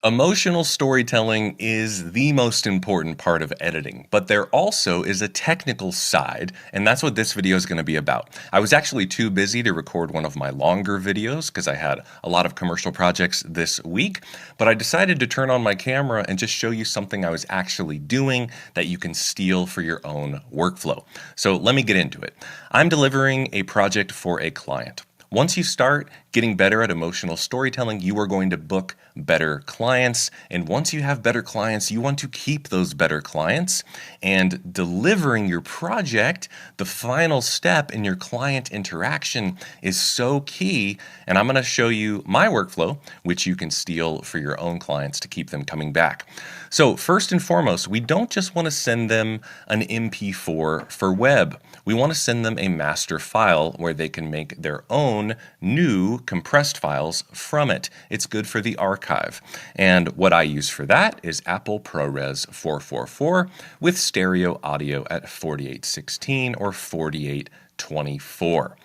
Emotional storytelling is the most important part of editing, but there also is a technical side, and that's what this video is going to be about. I was actually too busy to record one of my longer videos because I had a lot of commercial projects this week, but I decided to turn on my camera and just show you something I was actually doing that you can steal for your own workflow. So let me get into it. I'm delivering a project for a client. Once you start getting better at emotional storytelling, you are going to book better clients. And once you have better clients, you want to keep those better clients. And delivering your project, the final step in your client interaction, is so key. And I'm going to show you my workflow, which you can steal for your own clients to keep them coming back. So first and foremost, we don't just want to send them an MP4 for web. We want to send them a master file where they can make their own new compressed files from it. It's good for the archive. And what I use for that is Apple ProRes 444 with stereo audio at 4816 or 4824.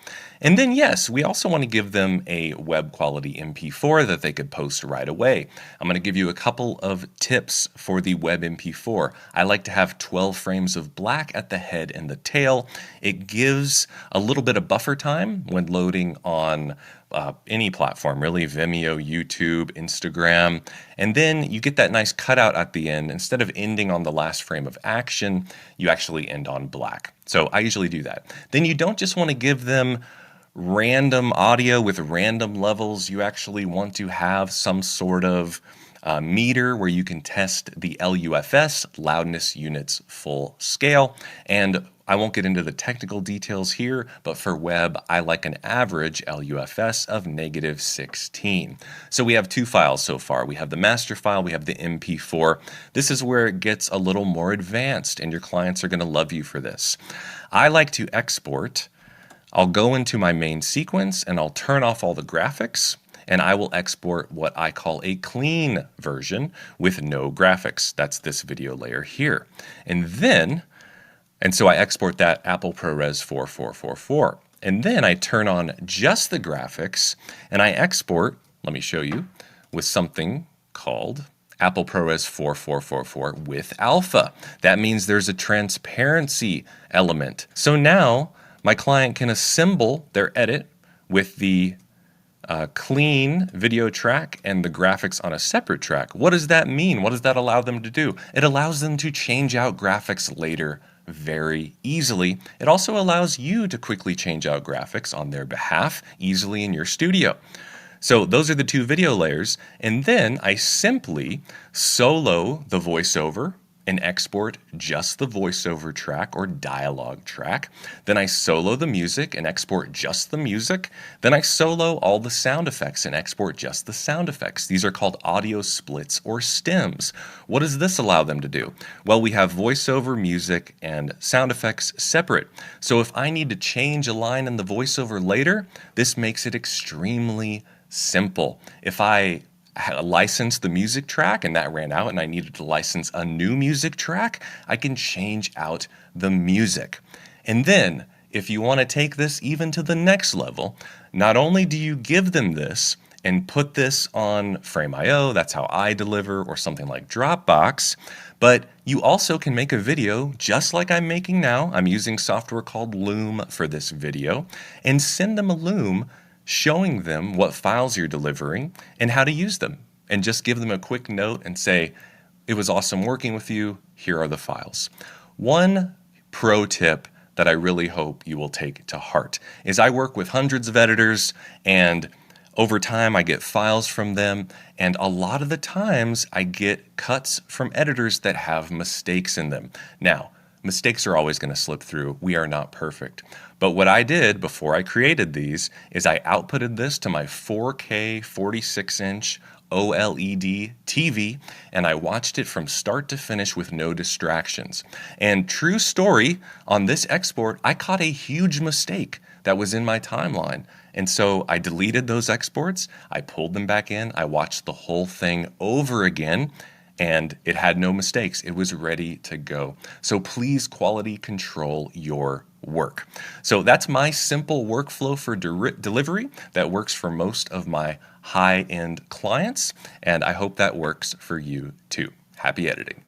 And then, yes, we also want to give them a web quality MP4 that they could post right away. I'm going to give you a couple of tips for the web MP4. I like to have 12 frames of black at the head and the tail. It gives a little bit of buffer time when loading on any platform, really, Vimeo, YouTube, Instagram. And then you get that nice cutout at the end. Instead of ending on the last frame of action, you actually end on black. So I usually do that. Then you don't just want to give them random audio with random levels. You actually want to have some sort of meter where you can test the LUFS, loudness units full scale. And I won't get into the technical details here, but for web, I like an average LUFS of -16. So we have two files so far. We have the master file, we have the MP4. This is where it gets a little more advanced, and your clients are going to love you for this. I like to export. I'll go into my main sequence and I'll turn off all the graphics, and I will export what I call a clean version with no graphics. That's this video layer here. And so I export that Apple ProRes 4444. And then I turn on just the graphics and I export, let me show you, with something called Apple ProRes 4444 with alpha. That means there's a transparency element. So now my client can assemble their edit with the clean video track and the graphics on a separate track. What does that mean? What does that allow them to do? It allows them to change out graphics later very easily. It also allows you to quickly change out graphics on their behalf easily in your studio. So those are the two video layers, and then I simply solo the voiceover and export just the voiceover track or dialogue track. Then I solo the music and export just the music. Then I solo all the sound effects and export just the sound effects. These are called audio splits or stems. What does this allow them to do? Well, we have voiceover, music, and sound effects separate. So if I need to change a line in the voiceover later, this makes it extremely simple. If I licensed the music track and that ran out and I needed to license a new music track, I can change out the music. And then if you want to take this even to the next level, not only do you give them this and put this on Frame.io, that's how I deliver, or something like Dropbox, but you also can make a video just like I'm making now. I'm using software called Loom for this video, and send them a Loom showing them what files you're delivering and how to use them. And just give them a quick note and say, it was awesome working with you, here are the files. One pro tip that I really hope you will take to heart is I work with hundreds of editors, and over time I get files from them, and a lot of the times I get cuts from editors that have mistakes in them. Now, mistakes are always going to slip through. We are not perfect. But what I did before I created these is I outputted this to my 4K 46-inch OLED TV, and I watched it from start to finish with no distractions. And true story, on this export, I caught a huge mistake that was in my timeline. And so I deleted those exports, I pulled them back in, I watched the whole thing over again, and it had no mistakes. It was ready to go. So please quality control your work. So that's my simple workflow for delivery that works for most of my high-end clients, and I hope that works for you too. Happy editing.